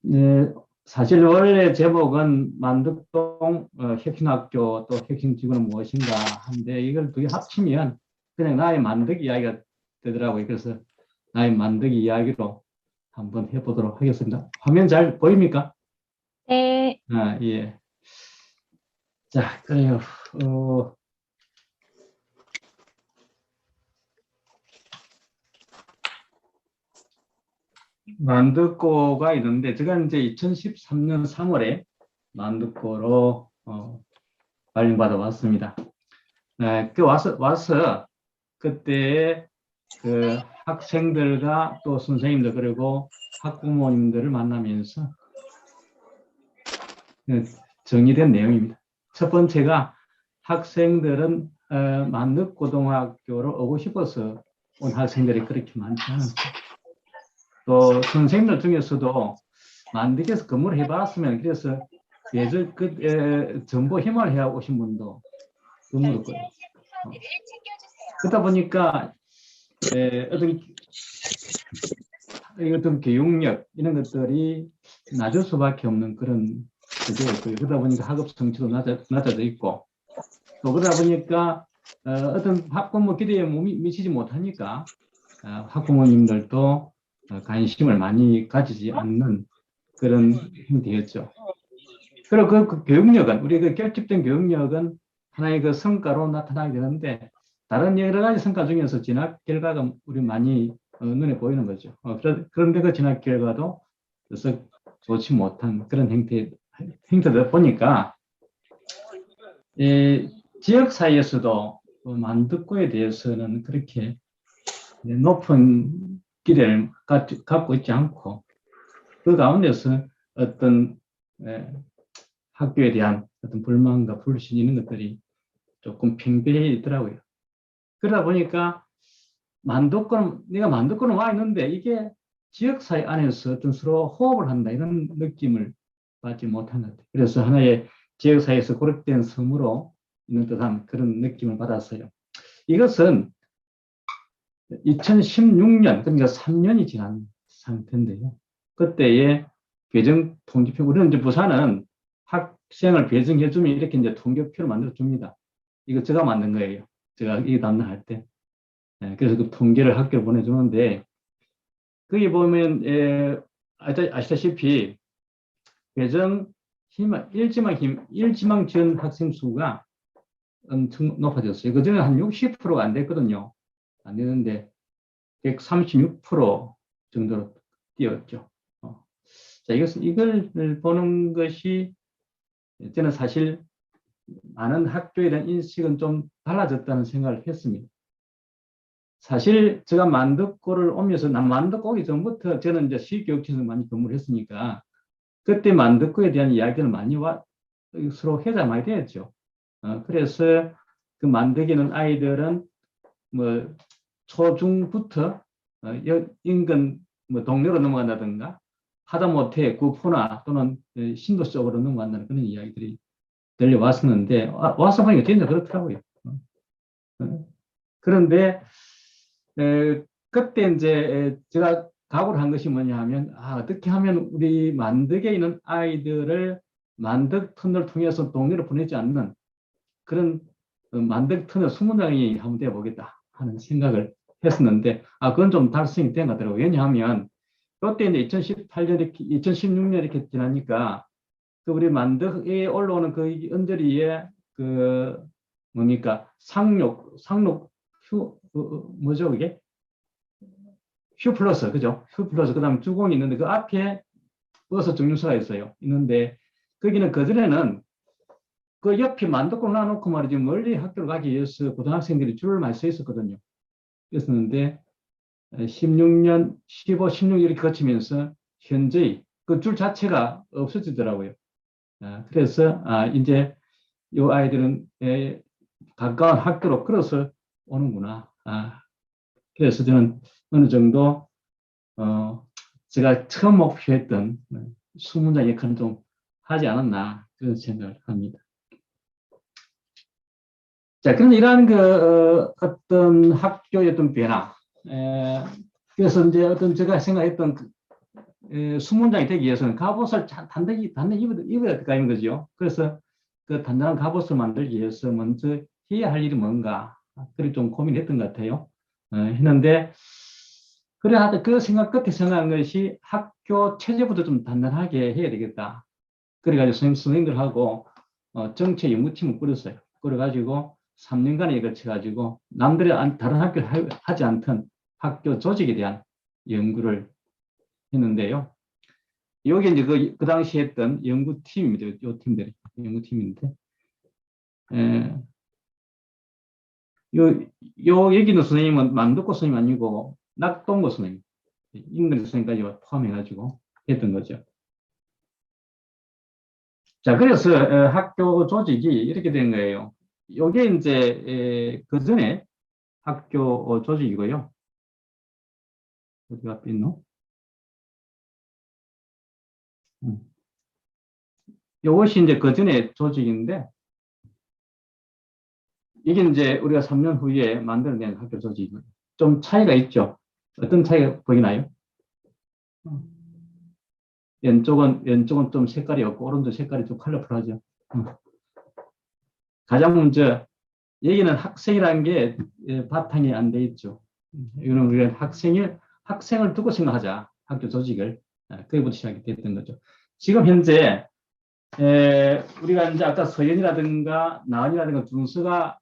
네, 사실 원래 제목은 만덕동 혁신학교 또 혁신지구는 무엇인가 한데 이걸 두 개 합치면 그냥 나의 만덕 이야기가 되더라고요. 그래서 나의 만덕 이야기로 한번 해보도록 하겠습니다. 화면 잘 보입니까? 네. 아, 예. 자, 그래요. 어, 만덕고가 있는데 제가 이제 2013년 3월에 만덕고로 발령받아 왔습니다. 네, 그 와서 그때 그 학생들과 또 선생님들 그리고 학부모님들을 만나면서 정리된 내용입니다. 첫 번째가 학생들은 만덕고등학교로 오고 싶어서 온 학생들이 그렇게 많지 않았어요. 또 선생님들 중에서도 만덕에서 근무를 해봤으면 그래서 예전 정보 희망을 해 오신 분도 드물었고요. 그러다 보니까 어떤 교육력 이런 것들이 낮을 수밖에 없는 그런 구조였고요. 그러다 보니까 학업 성취도 낮아져 있고 또 그러다 보니까 어떤 학부모 기대에 미치지 못하니까 학부모님들도 관심을 많이 가지지 않는 그런 형태였죠. 그리고 그 교육력은 우리 그 결집된 교육력은 하나의 그 성과로 나타나게 되는데 다른 여러 가지 성과 중에서 진학 결과가 우리 많이 눈에 보이는 거죠. 그런데 그 진학 결과도 그래서 좋지 못한 그런 형태다 보니까 지역 사이에서도 만덕고에 대해서는 그렇게 높은 기대를 갖고 있지 않고 그 가운데서 어떤 학교에 대한 어떤 불만과 불신 이런 것들이 조금 팽배해 있더라고요. 그러다 보니까 내가 만덕고는 와 있는데 이게 지역사회 안에서 어떤 서로 호흡을 한다 이런 느낌을 받지 못한 것 같아요. 그래서 하나의 지역사회에서 고립된 섬으로 있는 듯한 그런 느낌을 받았어요. 이것은 2016년 그러니까 3년이 지난 상태인데요. 그때의 배정 통계표 우리는 이제 부산은 학생을 배정해주면 이렇게 이제 통계표를 만들어 줍니다. 이거 제가 만든 거예요. 제가 이 담당할 때. 그래서 그 통계를 학교에 보내주는데 거기 보면 아시다시피 배정 일지망 지원 학생 수가 엄청 높아졌어요. 그전에 한 60%가 안 됐거든요. 안 되는데 136% 정도로 뛰었죠. 자, 이걸 보는 것이 저는 사실 많은 학교에 대한 인식은 좀 달라졌다는 생각을 했습니다. 사실 제가 만덕고를 오면서 난 만덕고 오기 전부터 저는 이제 시교육청에서 많이 근무를 했으니까 그때 만덕고에 대한 이야기를 많이 서로 회자 많이 되었죠. 그래서 그 만덕에는 아이들은 뭐 초중부터 인근 뭐 동네로 넘어간다든가 하다못해 구포나 또는 신도 쪽으로 넘어간다는 그런 이야기들이 들려왔었는데 와서 보니까 진짜 그렇더라고요. 그런데 그때 이제 제가 각오를 한 것이 뭐냐 하면 어떻게 하면 우리 만덕에 있는 아이들을 만덕 터널을 통해서 동네로 보내지 않는 그런 만덕 터널 수문장이 한번 되어보겠다 하는 생각을 했었는데 그건 좀 달성이 된 것 같더라고요. 왜냐하면 그때 이제 2018년, 2016년 이렇게 지나니까 그 우리 만덕에 올라오는 그 언저리에 그 뭡니까 상록 뭐죠 그게 휴 플러스 그죠? 휴 플러스 그다음 주공이 있는데 그 앞에 버스 정류소가 있어요. 있는데 거기는 그전에는 그 옆에 만덕고 놔놓고 말이지 멀리 학교를 가기 위해서 고등학생들이 줄을 많이 서 있었거든요. 그랬었는데 16년, 15, 16 이렇게 거치면서 현저히 그 줄 자체가 없어지더라고요. 그래서 이제 이 아이들은 가까운 학교로 걸어서 오는구나. 그래서 저는 어느 정도 제가 처음 목표했던 수문장 역할은 좀 하지 않았나 그런 생각을 합니다. 자, 그럼 이러한 어떤 학교의 어떤 변화, 그래서 이제 어떤 제가 생각했던 수문장이 되기 위해서는 갑옷을 단단히 입어야 될까는 거죠. 그래서 그 단단한 갑옷을 만들기 위해서 먼저 해야 할 일이 뭔가, 그렇게 좀 고민했던 것 같아요. 했는데, 그래 하다 그 생각 끝에 생각한 것이 학교 체제부터 좀 단단하게 해야 되겠다. 그래가지고 선생님들하고 정책 연구팀을 꾸렸어요. 꾸려가지고 3년간에 걸쳐가지고 남들이 다른 학교를 하지 않던 학교 조직에 대한 연구를 했는데요. 여기 이제 그 당시 했던 연구팀입니다. 요 팀들이 연구팀인데, 요 여기 있는 선생님은 만덕고 선생님 아니고 낙동고 선생님, 인근 선생님까지 포함해가지고 했던 거죠. 자, 그래서 학교 조직이 이렇게 된 거예요. 요게 이제 그 전에 학교 조직이고요. 어디가 삐노? 요것이 이제 그 전에 조직인데, 이게 이제 우리가 3년 후에 만들어낸 학교 조직이고요. 좀 차이가 있죠. 어떤 차이가 보이나요? 왼쪽은 좀 색깔이 없고, 오른쪽 색깔이 좀 컬러풀하죠. 가장 먼저, 여기는 학생이라는 게 바탕이 안 돼 있죠. 이거는 우리가 학생을 두고 생각하자. 학교 조직을. 그게부터 시작이 됐던 거죠. 지금 현재, 우리가 이제 아까 서연이라든가 나은이라든가 준수가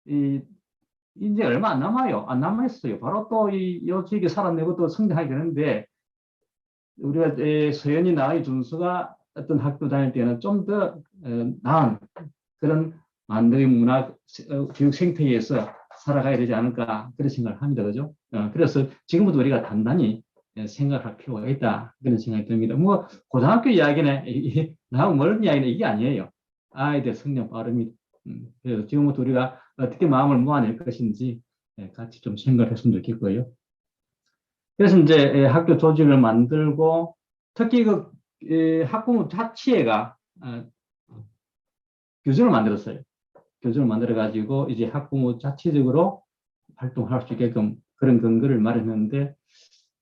이제 얼마 안 남아요. 안 남아있어요. 바로 또 이 조직이 살아내고 또 성장하게 되는데, 우리가 서연이 나은이 준수가 어떤 학교 다닐 때는 좀 더 나은 그런 만등의 문화 교육 생태계에서 살아가야 되지 않을까 그런 생각을 합니다. 그죠? 그래서 지금부터 우리가 단단히 생각할 필요가 있다 그런 생각이 듭니다. 뭐 고등학교 이야기는 나하고 멀은 이야기는 이게 아니에요. 아이들 성장 빠릅니다. 그래서 지금부터 우리가 어떻게 마음을 모아낼 것인지 같이 좀 생각을 했으면 좋겠고요. 그래서 이제 학교 조직을 만들고 특히 그 학부모 자치회가 교준을 만들었어요. 교준을 만들어가지고 이제 학부모 자체적으로 활동할 수 있게끔 그런 근거를 마련했는데,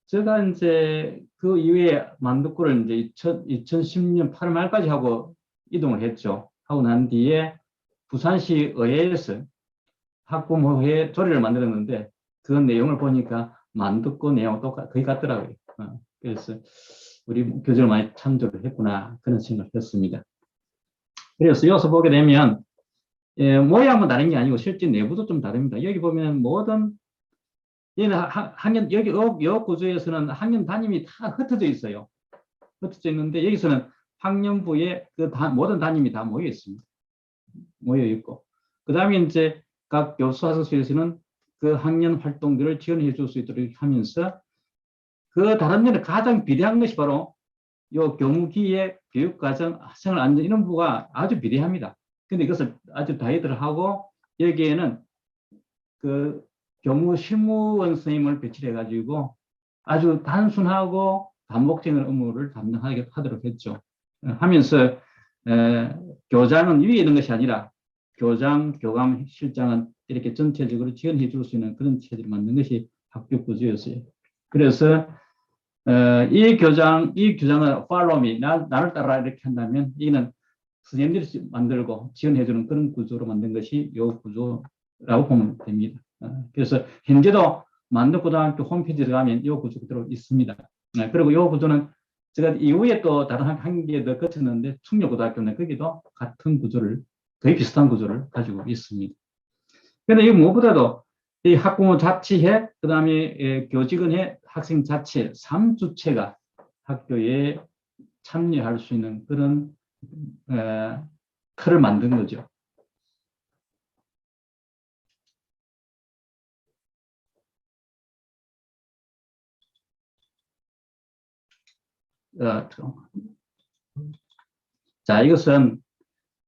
제가 이제 그 이후에 만두골을 이제 2010년 8월 말까지 하고 이동을 했죠. 하고 난 뒤에 부산시 의회에서 학부모회 조례를 만들었는데, 그 내용을 보니까 만두골 내용 거의 같더라고요. 그래서 우리 교준을 많이 참조를 했구나 그런 생각을 했습니다. 그래서 여기서 보게 되면 모양은 다른 게 아니고 실제 내부도 좀 다릅니다. 여기 보면 모든 얘는 학년 여기 여 구조에서는 학년 담임이 다 흩어져 있어요. 흩어져 있는데 여기서는 학년부에 그 모든 담임이 다 모여 있습니다. 모여 있고 그 다음에 이제 각 교수 하수실에서는 그 학년 활동들을 지원해 줄 수 있도록 하면서 그 다른 면에 가장 비대한 것이 바로 요 교무기획, 교육과정, 학생을 안전 이런 부가 아주 비대합니다. 근데 이것을 아주 다이어트를 하고 여기에는 그 교무 실무원 선생님을 배치해가지고 아주 단순하고 반복적인 업무를 담당하게 하도록 했죠. 하면서 교장은 위에 있는 것이 아니라 교장, 교감, 실장은 이렇게 전체적으로 지원해 줄 수 있는 그런 체제를 만든 것이 학교 구조였어요. 그래서 이 교장은 follow me, 나를 따라 이렇게 한다면 이는 선생님들이 만들고 지원해주는 그런 구조로 만든 것이 이 구조라고 보면 됩니다. 그래서 현재도 만덕고등학교 홈페이지에 가면 이 구조 그대로 있습니다. 그리고 이 구조는 제가 이후에 또 다른 한 개 더 거쳤는데 충렬고등학교는 거기도 같은 구조를 거의 비슷한 구조를 가지고 있습니다. 그런데 이 무엇보다도 이 학부모 자치회, 그 다음에 교직원회, 학생 자치 3주체가 학교에 참여할 수 있는 그런 틀을 만든 거죠. 자, 이것은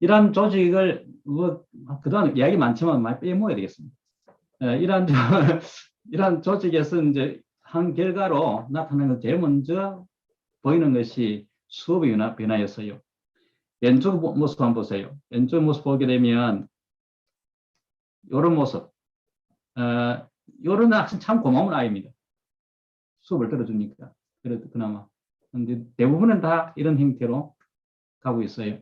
이러한 조직을 뭐 그동안 이야기 많지만 많이 빼모아야 되겠습니다. 이러한 조직에서 이제 한 결과로 나타나는 것 제일 먼저 보이는 것이 수업의 변화였어요. 왼쪽 모습 한번 보세요. 왼쪽 모습 보게 되면 이런 모습. 이런 학생 참 고마운 아이입니다. 수업을 들어주니까. 그래도 그나마. 근데 대부분은 다 이런 형태로 가고 있어요.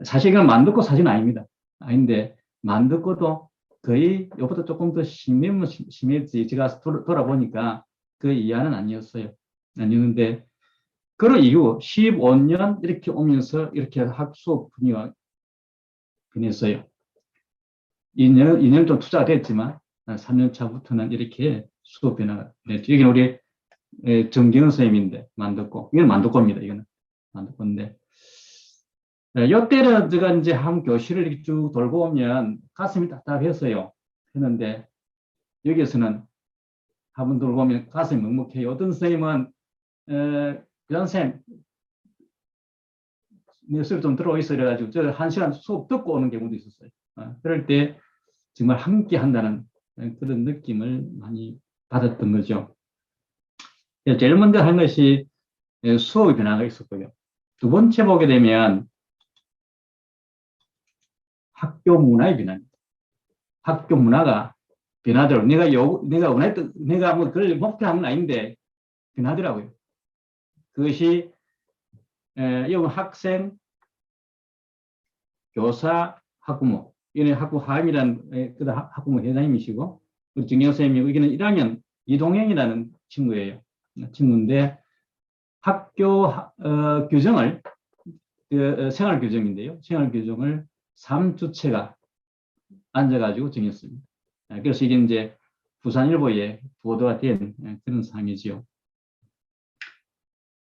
사실 이건 만두꽃 사진 아닙니다. 아닌데 만두꽃도 거의 이것보다 조금 더 심하면 심했지. 제가 돌아보니까 그 이하는 아니었어요. 아니었는데 그 이후 15년 이렇게 오면서 이렇게 학수업 분위기가 변했어요. 2년 좀 투자가 됐지만 3년 차부터는 이렇게 수업 변화가 됐죠. 여기는 우리 정경은 선생님인데 만두꽃. 이건 만두꽃입니다. 이거는 만두꽃인데 요때는 제가 이제 한 교실을 이렇게 쭉 돌고 오면 가슴이 답답했어요. 했는데 여기에서는 한번 돌고 오면 가슴이 먹먹해요. 어떤 선생님은 교장 선생님 내 수업 좀 들어와 있어 이래가지고 저 1시간 수업 듣고 오는 경우도 있었어요. 그럴 때 정말 함께 한다는 그런 느낌을 많이 받았던 거죠. 제일 먼저 한 것이 수업의 변화가 있었고요. 두 번째 보게 되면 학교 문화의 변화입니다. 학교 문화가 변하더라고요. 내가 뭐 그걸 목표한 건 아닌데 변하더라고요. 그것이 학생, 교사, 학부모, 이는 학부하임이라는 학부모 회장님이시고 우리 정경 선생님이 여기는 1학년 이동영이라는 친구예요. 친구인데 학교 규정을 생활 규정인데요. 생활 규정을 3주체가 앉아가지고 정했습니다. 그래서 이게 이제 부산일보에 보도가 된 그런 사항이지요.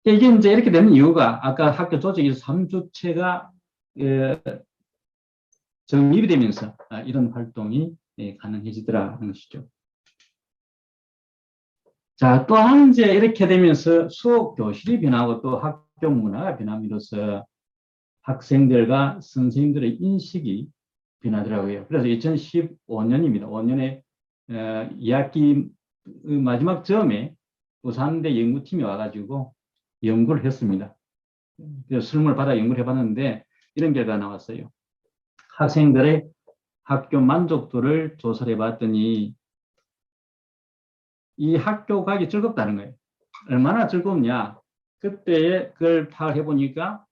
이게 이제 이렇게 되는 이유가 아까 학교 조직에서 3주체가 정립이 되면서 이런 활동이 가능해지더라는 것이죠. 자, 또한 이제 이렇게 되면서 수업 교실이 변하고 또 학교 문화가 변함으로써 학생들과 선생님들의 인식이 변하더라고요. 그래서 2015년입니다. 5년에 2학기 마지막 점에 부산대 연구팀이 와가지고 연구를 했습니다. 그래서 설문을 받아 연구를 해봤는데 이런 결과가 나왔어요. 학생들의 학교 만족도를 조사를 해봤더니 이 학교 가기 즐겁다는 거예요. 얼마나 즐겁냐. 그때 그걸 파악해 보니까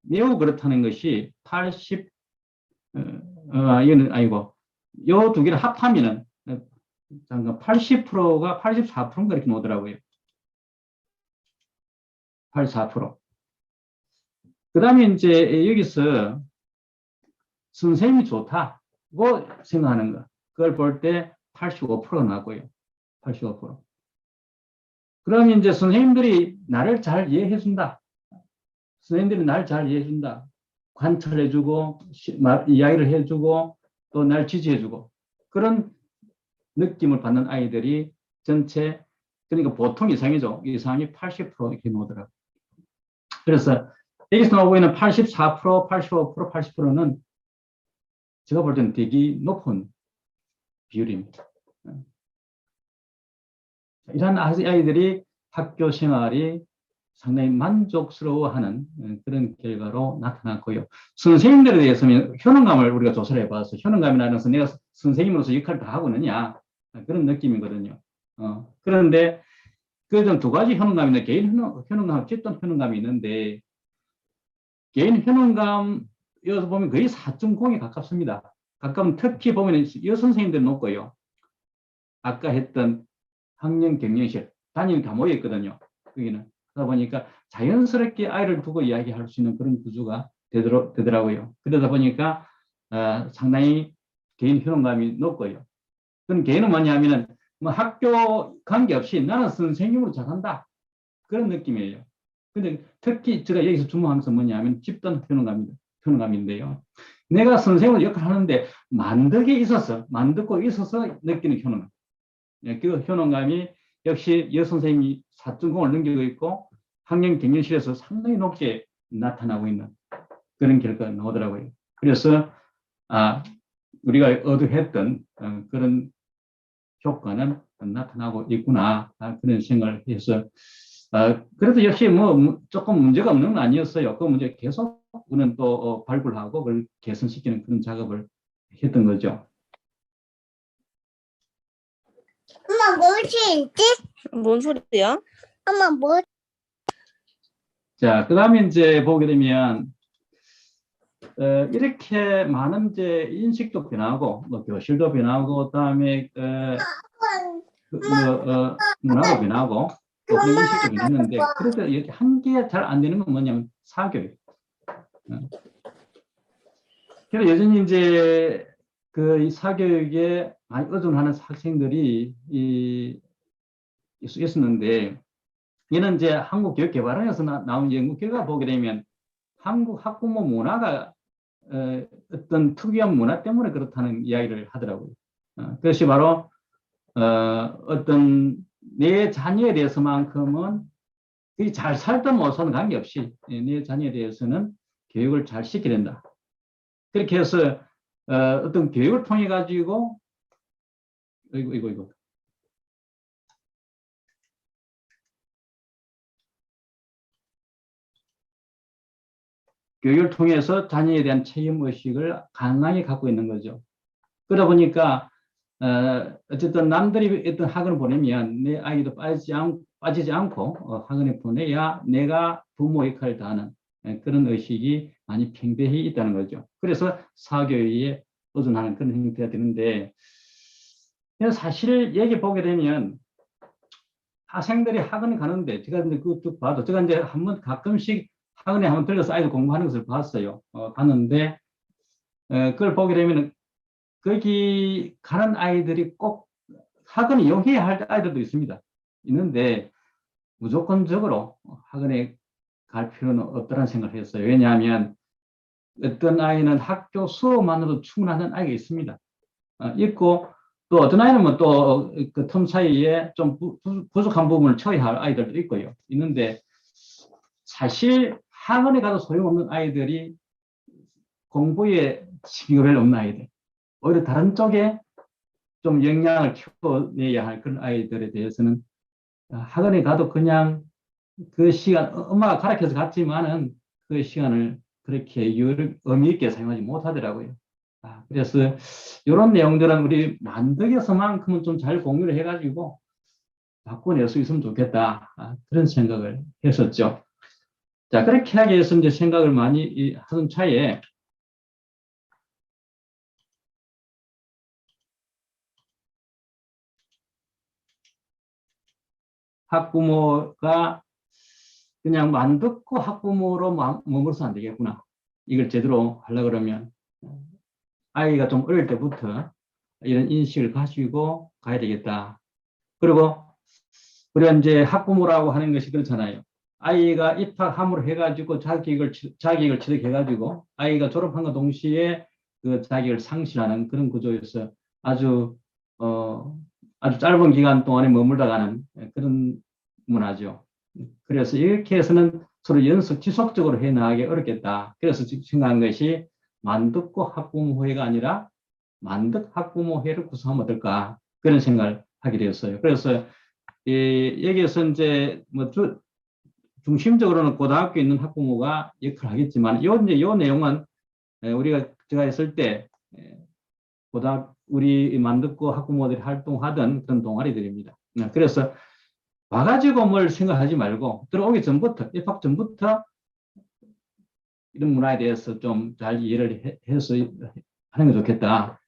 매우 그렇다는 것이 80, 이거는 아니고, 요 두 개를 합하면은, 잠깐 80%가 84%인가 이렇게 나오더라고요. 84%. 그 다음에 이제 여기서 선생님이 좋다고 생각하는 거. 그걸 볼 때 85%가 나고요. 85%. 그러면 이제 선생님들이 나를 잘 이해해준다. 선생님들이 나를 잘 이해해준다. 관찰해주고, 이야기를 해주고, 또 날 지지해주고. 그런 느낌을 받는 아이들이 전체, 그러니까 보통 이상이죠. 이상이 80% 이렇게 나오더라고요. 그래서 여기서 나오고 있는 84%, 85%, 80%는 제가 볼 때는 되게 높은 비율입니다. 이런 아이들이 학교 생활이 상당히 만족스러워하는 그런 결과로 나타났고요. 선생님들에 대해서는 효능감을 우리가 조사를 해봐서 효능감이라는 것은 내가 선생님으로서 역할을 다 하고 있느냐 그런 느낌이거든요. 그런데 그 두 가지 효능감인데 개인 효능감, 집단 효능감이 있는데 개인 효능감 여기서 보면 거의 4.0에 가깝습니다. 가까운 특히 보면 여선생님들 높고요. 아까 했던 학령 격령실 담임이 다 모여 있거든요. 여기는. 그러다 보니까 자연스럽게 아이를 두고 이야기할 수 있는 그런 구조가 되더라고요. 그러다 보니까 상당히 개인 효능감이 높고요. 그럼 개인은 뭐냐면은 뭐 학교 관계없이 나는 선생님으로 잘한다. 그런 느낌이에요. 근데 특히 제가 여기서 주목하면서 뭐냐면 집단 효능감인데요. 내가 선생님으로 역할을 하는데 만들고 있어서 느끼는 효능감. 그 효능감이 역시 여선생님이 4.0을 넘기고 있고 학령 격령실에서 상당히 높게 나타나고 있는 그런 결과가 나오더라고요. 그래서 우리가 어두했던 그런 효과는 나타나고 있구나 그런 생각을 해서 그래도 역시 뭐 조금 문제가 없는 건 아니었어요. 그 문제 계속 우리는 또 발굴하고 그걸 개선시키는 그런 작업을 했던 거죠. 엄마 무엇이 있지? 뭔 소리야? 엄마 뭐? 자, 그 다음에 이제 보게 되면, 이렇게 많은 이제 인식도 변하고, 뭐 교실도 변하고, 그다음에 문화도 변하고, 또 그런 인식도 변했는데, 그래도 이렇게 한 개 잘 안 되는 건 뭐냐면 사교육. 그래서 여전히 이제 이 사교육에 많이 의존하는 학생들이 있었는데, 이는 이제 한국교육개발원에서 나온 연구 결과 보게 되면 한국 학부모 문화가 어떤 특유한 문화 때문에 그렇다는 이야기를 하더라고요. 그것이 바로 어떤 내 자녀에 대해서만큼은 잘 살든 못 살든 관계없이 내 자녀에 대해서는 교육을 잘 시켜야 된다. 그렇게 해서 어떤 교육을 통해 가지고 이거 교육을 통해서 자녀에 대한 책임 의식을 강하게 갖고 있는 거죠. 그러다 보니까 어쨌든 남들이 어떤 학원을 보내면 내 아이도 빠지지 않고 학원에 보내야 내가 부모 역할을 다하는 그런 의식이 많이 팽배해 있다는 거죠. 그래서 사교육에 의존하는 그런 형태가 되는데, 사실 얘기 보게 되면 학생들이 학원에 가는데 제가 이제 그쭉 봐도 제가 이제 한번 가끔씩 학원에 한번 들려서 아이들 공부하는 것을 봤어요. 봤는데 그걸 보게 되면 거기 가는 아이들이 꼭 학원을 이용해야 할 아이들도 있는데 무조건적으로 학원에 갈 필요는 없다는 생각을 했어요. 왜냐하면 어떤 아이는 학교 수업만으로도 충분한 아이가 있습니다. 있고 또 어떤 아이는 뭐 또 그 텀 사이에 좀 부족한 부분을 채워야 할 아이들도 있는데 사실 학원에 가도 소용없는 아이들이 공부에 징이 별로 없는 아이들, 오히려 다른 쪽에 좀 역량을 키워내야 할 그런 아이들에 대해서는 학원에 가도 그냥 그 시간, 엄마가 가르쳐서 갔지만은 그 시간을 그렇게 의미 있게 사용하지 못하더라고요. 그래서 이런 내용들은 우리 만덕에서만큼은 좀 잘 공유를 해가지고 바꿔낼 수 있으면 좋겠다. 그런 생각을 했었죠. 자, 그렇게 하기 위해서 이제 생각을 많이 하던 차에 학부모가 그냥 만 듣고 학부모로 머물러서 안 되겠구나. 이걸 제대로 하려고 그러면 아이가 좀 어릴 때부터 이런 인식을 가지고 가야 되겠다. 그리고 우리가 이제 학부모라고 하는 것이 그렇잖아요. 아이가 입학함으로 해가지고 자격을 취득해가지고 아이가 졸업한과 동시에 그 자격을 상실하는 그런 구조에서 아주 아주 짧은 기간 동안에 머물다가는 그런 문화죠. 그래서 이렇게 해서는 서로 지속적으로 해 나가기 어렵겠다. 그래서 생각한 것이 만덕고 학부모회가 아니라 만덕 학부모회를 구성하면 어떨까, 그런 생각을 하게 되었어요. 그래서 여기에서 이제 뭐 중심적으로는 고등학교에 있는 학부모가 역할을 하겠지만 요 내용은 제가 했을 때 우리 만덕고 학부모들이 활동하던 그런 동아리들입니다. 그래서 와가지고 뭘 생각하지 말고 들어오기 전부터, 입학 전부터 이런 문화에 대해서 좀 잘 이해를 해서 하는 게 좋겠다.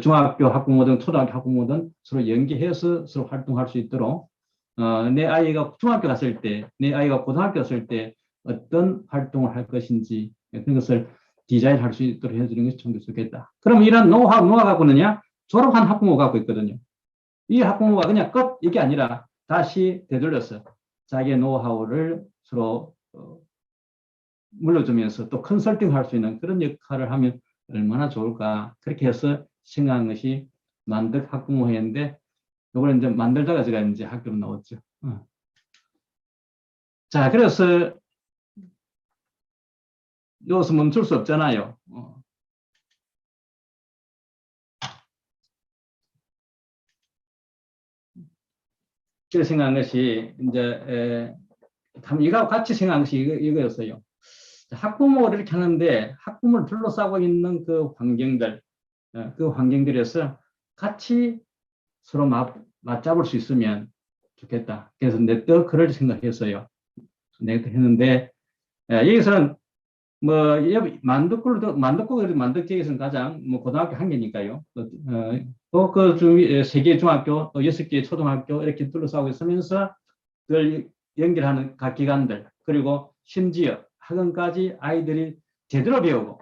중학교 학부모든 초등학교 학부모든 서로 연계해서 서로 활동할 수 있도록 내 아이가 중학교 갔을 때, 내 아이가 고등학교 갔을 때 어떤 활동을 할 것인지 그런 것을 디자인할 수 있도록 해주는 것이 좀 좋겠다. 그럼 이런 노하우 누가 갖고 있느냐? 졸업한 학부모가 갖고 있거든요. 이 학부모가 그냥 끝 이게 아니라 다시 되돌려서 자기의 노하우를 서로 물려주면서 또 컨설팅 할 수 있는 그런 역할을 하면 얼마나 좋을까. 그렇게 해서 생각한 것이 만덕 학부모회인데, 이걸 이제 만들다가 제가 이제 학교로 나왔죠. 자, 그래서 여기서 멈출 수 없잖아요. 그래서 생각한 것이 이제 이거하고 같이 생각한 것이 이거였어요. 학부모를 이렇게 하는데 학부모를 둘러싸고 있는 그 환경들, 그 환경들에서 같이 서로 맞잡을 수 있으면 좋겠다. 그래서 내가 그럴 생각했어요. 내가 했는데 여기서는 뭐 만덕고 지역에서는 가장 뭐 고등학교 한 개니까요. 또그 세 개 중학교, 또 6개 초등학교 이렇게 둘러싸고 있으면서 그걸 연결하는 각 기관들 그리고 심지어 학원까지 아이들이 제대로 배우고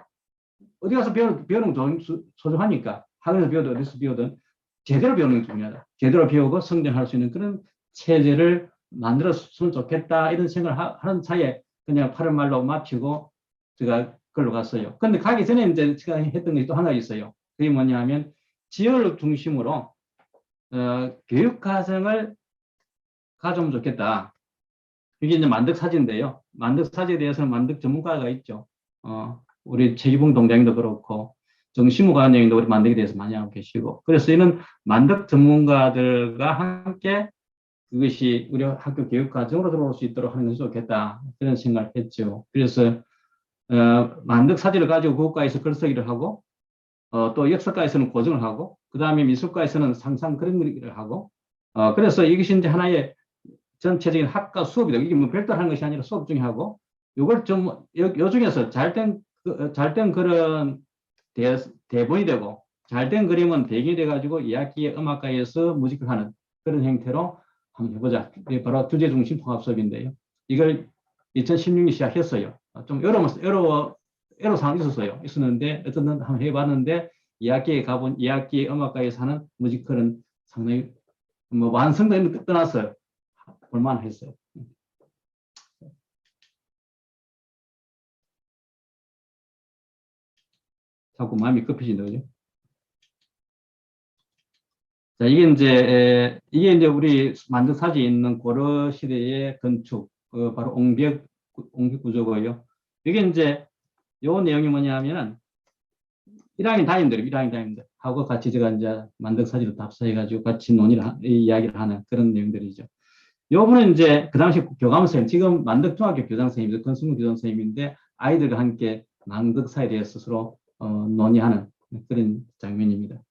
어디 가서 배우는 건 소중하니까 학원에서 배우든 어디서 배우든 제대로 배우는 게 중요하다. 제대로 배우고 성장할 수 있는 그런 체제를 만들었으면 좋겠다 이런 생각을 하는 차에 그냥 파란 말로 마치고 제가 걸로 갔어요. 근데 가기 전에 이제 제가 했던 게 또 하나 있어요. 그게 뭐냐 하면 지역을 중심으로 교육 과정을 가져오면 좋겠다. 이게 이제 만덕 사지인데요. 만덕 사지에 대해서는 만덕 전문가가 있죠. 우리 최기봉 동장님도 그렇고 정시무 관장님도 우리 만덕에 대해서 많이 알고 계시고 그래서 이는 만덕 전문가들과 함께 그것이 우리 학교 교육 과정으로 들어올 수 있도록 하는 것이 좋겠다 그런 생각을 했죠. 그래서 만덕 사지를 가지고 국가에서 글쓰기를 하고 또 역사과에서는 고증을 하고 그 다음에 미술과에서는 상상 그런 그리기를 하고 그래서 이것이 이제 하나의 전체적인 학과 수업이다. 이게 뭐 별도로 하는 것이 아니라 수업 중에 하고 이걸 좀 요 중에서 잘된 그런 대본이 되고 잘된 그림은 배경이 돼가지고 2학기에 음악과에서 무직을 하는 그런 형태로 한번 해보자. 이게 바로 주제중심 통합수업인데요. 이걸 2016년 시작했어요. 좀 애로사항이 있었는데 어떤 한번 해봤는데 2학기에 가본 2학기 음악과에서 하는 뮤지컬은 상당히 뭐 완성도 떠났어요. 볼만했어요. 자꾸 마음이 급해진다, 그죠? 자, 이게 이제 우리 만덕사지에 있는 고려 시대의 건축, 바로 옹벽 구조고요. 이게 이제 요 내용이 뭐냐면은 1학년 담임들 하고 같이 제가 이제 만덕사지로 답사해가지고 같이 이야기를 하는 그런 내용들이죠. 요분은 이제 그 당시 교감 선생님, 지금 만덕중학교 교장 선생님이죠. 권순무 교장 선생님인데 아이들과 함께 만덕사에 대해서 서로 논의하는 그런 장면입니다.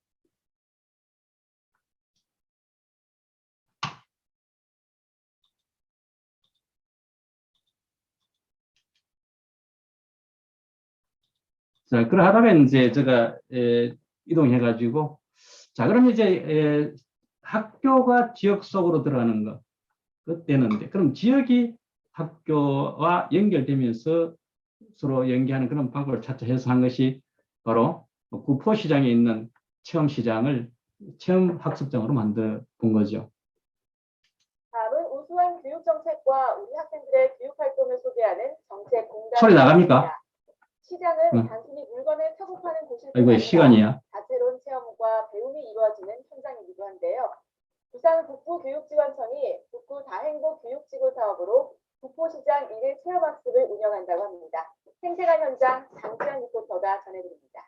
자, 그러하다가 이제 제가 이동해가지고 자, 그럼 이제 학교가 지역 속으로 들어가는 거 그때는데 그럼 지역이 학교와 연결되면서 서로 연계하는 그런 방법을 찾자 해서 한 것이 바로 구포시장에 있는 체험시장을 체험학습장으로 만들어 본 거죠. 다음은 우수한 교육정책과 우리 학생들의 교육활동을 소개하는 정책공단. 소리 나갑니까? 시장은 단순히 물건을 펴고 파는 곳이 아이고, 시간이야. 다채로운 체험과 배움이 이루어지는 현장이기도 한데요. 부산 북부교육지원청이 북부 다행복 교육지구 사업으로 북포시장 1일 체험학습을 운영한다고 합니다. 생생한 현장 장지현 리포터가 전해드립니다.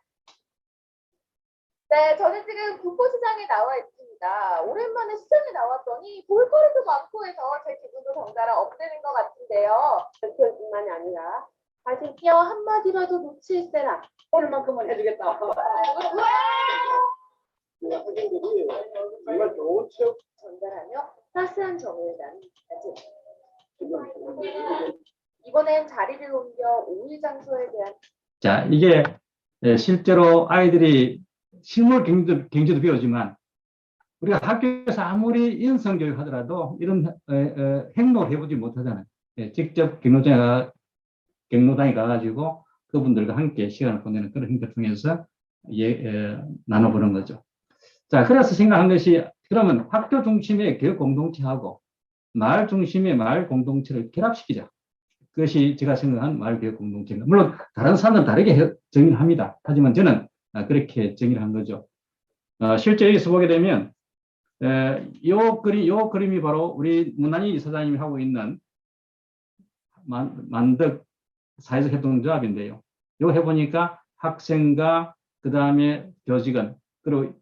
네, 저는 지금 북포시장에 나와 있습니다. 오랜만에 시장에 나왔더니 볼거리도 많고 해서 제 기분도 덩달아 업되는 것 같은데요. 별표뿐만이 아니라 아직요 한마디라도 놓칠세라 오늘만큼은 해주겠다. 학생들이 정말 좋은 체육 전달하며 따스한 정을 나눈 이번엔 자리를 옮겨 5일 장소에 대한 자, 이게 실제로 아이들이 실물 경제도 배우지만 우리가 학교에서 아무리 인성교육 하더라도 이런 행동을 해보지 못하잖아요. 직접 경로당에 가가지고 그분들과 함께 시간을 보내는 그런 행동을 통해서 나눠보는 거죠. 자, 그래서 생각한 것이 그러면 학교 중심의 교육 공동체하고 마을 중심의 마을 공동체를 결합시키자. 그것이 제가 생각한 마을 교육 공동체입니다. 물론 다른 사람들은 다르게 정의를 합니다. 하지만 저는 그렇게 정의를 한 거죠. 실제 여기서 보게 되면 요 그림이 바로 우리 문난희 이사장님이 하고 있는 만덕 사회적 협동조합인데요. 이거 해보니까 학생과 그 다음에 교직원 그리고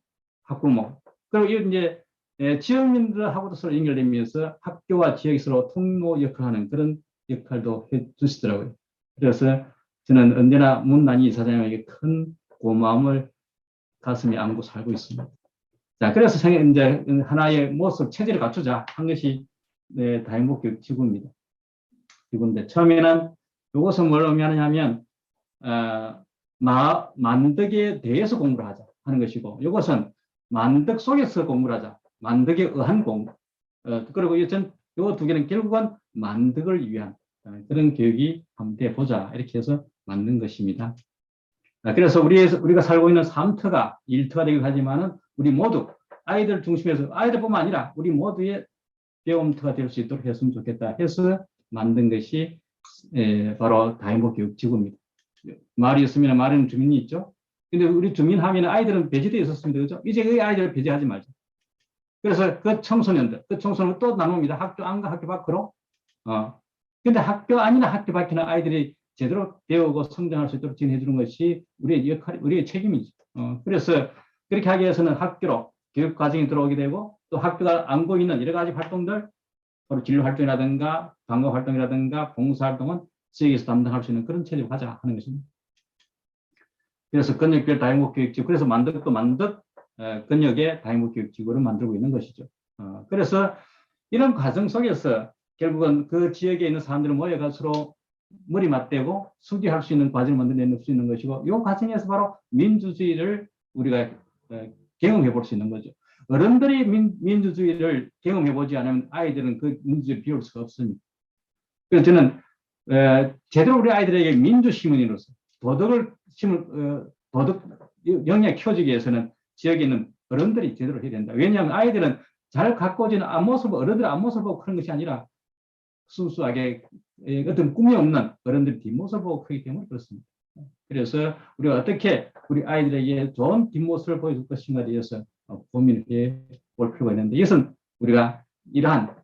학부모 그리고 이제 지역민들하고도 서로 연결되면서 학교와 지역이 서로 통로 역할하는 그런 역할도 해주시더라고요. 그래서 저는 언제나 문난희 이사장님에게 큰 고마움을 가슴에 안고 살고 있습니다. 자, 그래서 이제 하나의 모습, 체질을 갖추자 한 것이 네, 다행복교육 지구입니다. 지구인데, 처음에는 이것은 뭘 의미하느냐면, 만덕에 대해서 공부를 하자 하는 것이고, 이것은 만덕 속에서 공부를 하자. 만덕에 의한 공부. 그리고 이 두 개는 결국은 만덕을 위한 그런 교육이 한번 돼보자. 이렇게 해서 만든 것입니다. 그래서 우리가 살고 있는 3터가 1터가 되기도 하지만은 우리 모두 아이들 중심에서 아이들뿐만 아니라 우리 모두의 배움터가 될 수 있도록 했으면 좋겠다 해서 만든 것이 바로 다행복교육지구입니다. 마을이 있으면 마을에는 주민이 있죠. 근데 우리 주민 하면 아이들은 배제되어 있었습니다. 그죠? 이제 그 아이들을 배제하지 말자. 그래서 그 청소년들 또 나눕니다. 학교 안과 학교 밖으로. 근데 학교 안이나 학교 밖이나 아이들이 제대로 배우고 성장할 수 있도록 지원해 주는 것이 우리의 역할, 우리의 책임이죠. 그래서 그렇게 하기 위해서는 학교로 교육 과정이 들어오게 되고 또 학교가 안고 있는 여러 가지 활동들, 바로 진로 활동이라든가 방과 활동이라든가 봉사 활동은 지역에서 담당할 수 있는 그런 체제로 가자 하는 것입니다. 그래서 근역별 다행복교육지구, 그래서 만덕도 만덕 근역의 다행복교육지구를 만들고 있는 것이죠. 그래서 이런 과정 속에서 결국은 그 지역에 있는 사람들을 모여가 서로 머리 맞대고 수기할 수 있는 과정을 만들어낼 수 있는 것이고, 이 과정에서 바로 민주주의를 우리가 경험해 볼 수 있는 거죠. 어른들이 민주주의를 경험해 보지 않으면 아이들은 그 민주주의를 배울 수가 없습니다. 그래서 저는 제대로 우리 아이들에게 민주시민으로서 도덕 역량을 키워주기 위해서는 지역에 있는 어른들이 제대로 해야 된다. 왜냐하면 아이들은 잘 갖고 오지는 앞모습, 어른들의 앞모습을 보고 그런 것이 아니라 순수하게 어떤 꿈이 없는 어른들의 뒷모습을 보고 크기 때문에 그렇습니다. 그래서 우리가 어떻게 우리 아이들에게 좋은 뒷모습을 보여줄 것인가에 대해서 고민을 해볼 필요가 있는데, 이것은 우리가 이러한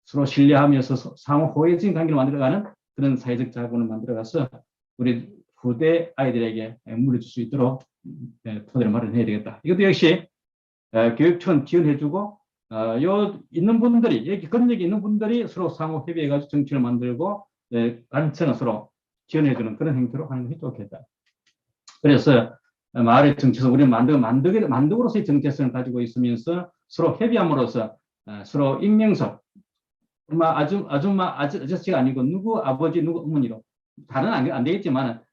서로 신뢰하면서 상호 호혜적인 관계를 만들어가는 그런 사회적 자본을 만들어가서 우리 후대 아이들에게 물려줄 수 있도록 토대를 마련해야 되겠다. 이것도 역시 교육청 지원해주고 있는 분들이 여기 근력이 있는 분들이 서로 상호 협의해가지고 정책을 만들고 관청을 서로 지원해주는 그런 행태로 하는 것이 좋겠다. 그래서 마을의 정체성, 우리는 만덕으로서의 정체성을 가지고 있으면서 서로 협의함으로써 서로 익명성, 아줌마, 아저씨가 아니고 누구 아버지, 누구 어머니로 다른 안 되겠지만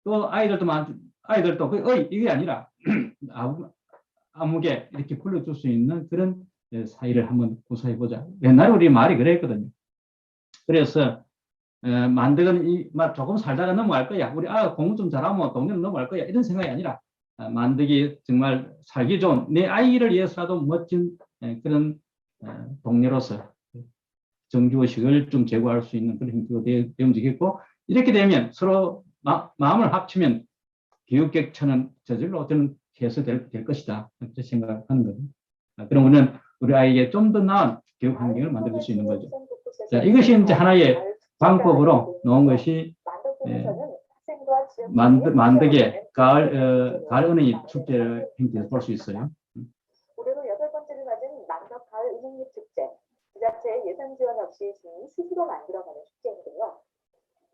또 아이들도 어이 이게 아니라 아무개 이렇게 불러줄 수 있는 그런 사이를 한번 구사해보자. 옛날에 우리 말이 그랬거든요. 그래서 만덕은 조금 살다가 넘어갈 거야. 우리 공부 좀 잘하면 동네는 넘어갈 거야. 이런 생각이 아니라 만덕이 정말 살기 좋은 내 아이를 위해서라도 멋진 그런 동네로서 정규의식을 좀 제고할 수 있는 그런 형태가 되면 좋겠고, 이렇게 되면 서로 마음을 합치면 교육격차는 저절로 저는 해소될 것이다. 그렇게 생각하는 거죠. 그럼 우리는 우리 아이에게 좀 더 나은 교육 환경을 만들 수 있는 거죠. 자, 이것이 이제 하나의 방법으로 놓은 것이 만덕의 가을 은행잎 축제를 행태에서 볼 수 있어요. 올해로 8번째를 맞은 만덕 가을 은행잎 축제. 지자체의 예산 지원 없이 스스로 만들어가는 축제인데요.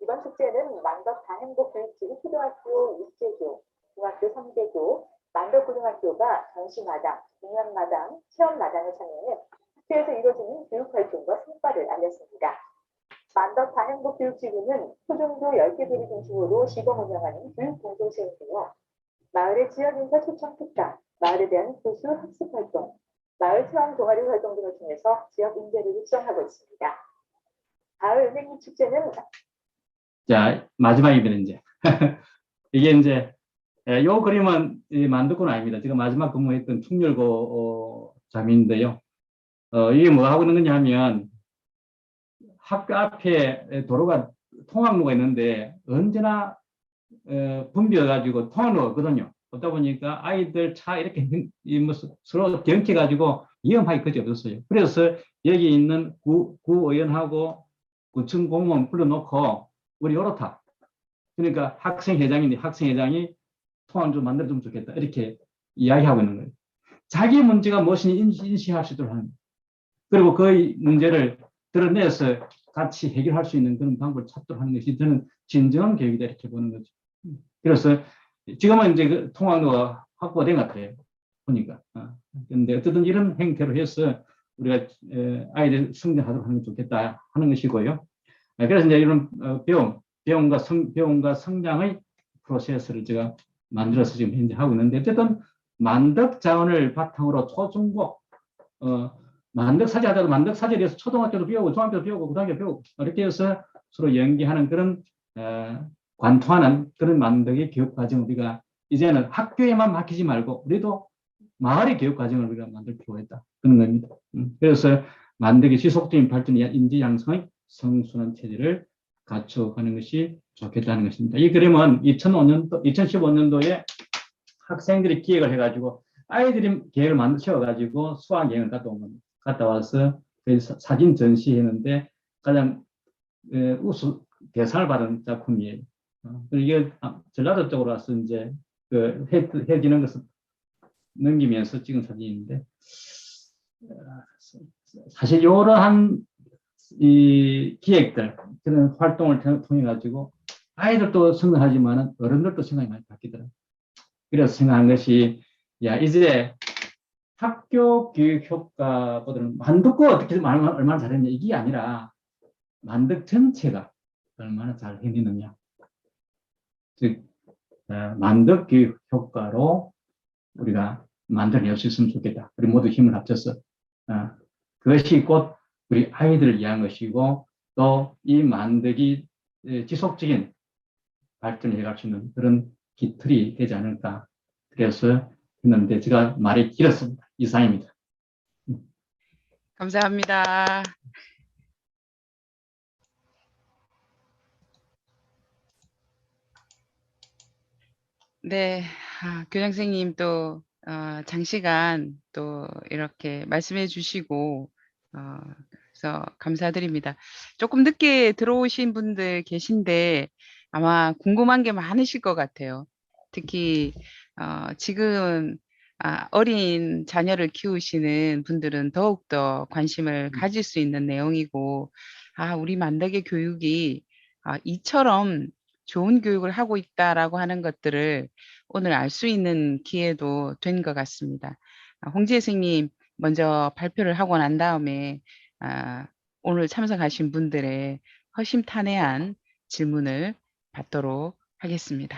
이번 축제는 만덕 다행복교육지구 초등학교 6개교, 중학교 3개교, 만덕고등학교가 전시마당, 공연마당, 체험마당을 참여해 축제에서 이루어지는 교육활동과 성과를 알렸습니다. 만덕 다행복교육지구는 초중고 10개교를 중심으로 시범 운영하는 교육공동체인데요. 마을의 지역인사 초청 특강, 마을에 대한 교수 학습활동, 마을 체험 동아리 활동 등을 통해서 지역 인재를 육성하고 있습니다. 가을 은행잎 축제는 자, 마지막입니다, 이제. 이게 이제, 요 그림은 만덕고는 아닙니다. 제가 마지막 근무했던 충렬고 자미인데요. 이게 뭐 하고 있는 거냐 하면, 학교 앞에 도로가, 통학로가 있는데, 언제나, 붐벼가지고 통학로가 있거든요. 그러다 보니까 아이들 차 이렇게 서로 경켜가지고 위험하기 거지 없었어요. 그래서 여기 있는 구의원하고 구청 공무원 불러놓고, 우리 요렇다. 그러니까 학생회장인데 학생회장이 통합 좀 만들어주면 좋겠다. 이렇게 이야기하고 있는 거예요. 자기 문제가 무엇인지 인식할 수 있도록 하는 거예요. 그리고 그 문제를 드러내서 같이 해결할 수 있는 그런 방법을 찾도록 하는 것이 저는 진정한 교육이다 이렇게 보는 거죠. 그래서 지금은 이제 그 통합로가 확보가 된 것 같아요. 보니까. 그런데 어쨌든 이런 행태로 해서 우리가 아이들 성장하도록 하는 게 좋겠다 하는 것이고요. 그래서 이제 이런 배움과 성장의 프로세스를 제가 만들어서 지금 현재 하고 있는데, 어쨌든 만덕 자원을 바탕으로 초중고 만덕 사제 하다가 만덕 사제에 대해서 초등학교도 배우고 중학교도 배우고 고등학교도 배우고 이렇게 해서 서로 연계하는 그런 관통하는 그런 만덕의 교육 과정을 우리가 이제는 학교에만 맡기지 말고 우리도 마을의 교육 과정을 우리가 만들 필요가 있다 그런 겁니다. 그래서 만덕의 지속적인 발전이 인지 양성의 성순환 체제를 갖춰가는 것이 좋겠다는 것입니다. 이 그림은 2015년도에 학생들이 기획을 해가지고 아이들이 계획을 만드셔가지고 수학여행을 갔다 와서 사진 전시했는데 가장 우수 대상을 받은 작품이에요. 이게 전라도 쪽으로 와서 이제 해지는 것을 넘기면서 찍은 사진인데, 사실 이러한 이 기획들, 그런 활동을 통해 가지고 아이들도 성장하지만 어른들도 생각이 많이 바뀌더라고요. 그래서 생각한 것이, 야, 이제 학교 교육 효과보다는 만덕고 어떻게 얼마나 잘했냐 이게 아니라 만덕 전체가 얼마나 잘 해내느냐. 즉, 만덕 교육 효과로 우리가 만들어낼 수 있으면 좋겠다. 우리 모두 힘을 합쳐서. 그것이 곧 우리 아이들을 위한 것이고, 또 이 만덕이 지속적인 발전을 해갈 수 있는 그런 기틀이 되지 않을까. 그래서 했는데 제가 말이 길었습니다. 이상입니다. 감사합니다. 네, 교장 선생님 또 장시간 또 이렇게 말씀해 주시고 그래서 감사드립니다. 조금 늦게 들어오신 분들 계신데 아마 궁금한 게 많으실 것 같아요. 특히 지금 어린 자녀를 키우시는 분들은 더욱더 관심을 가질 수 있는 내용이고, 우리 만덕의 교육이 이처럼 좋은 교육을 하고 있다라고 하는 것들을 오늘 알 수 있는 기회도 된 것 같습니다. 홍지혜 선생님 먼저 발표를 하고 난 다음에 오늘 참석하신 분들의 허심탄회한 질문을 받도록 하겠습니다.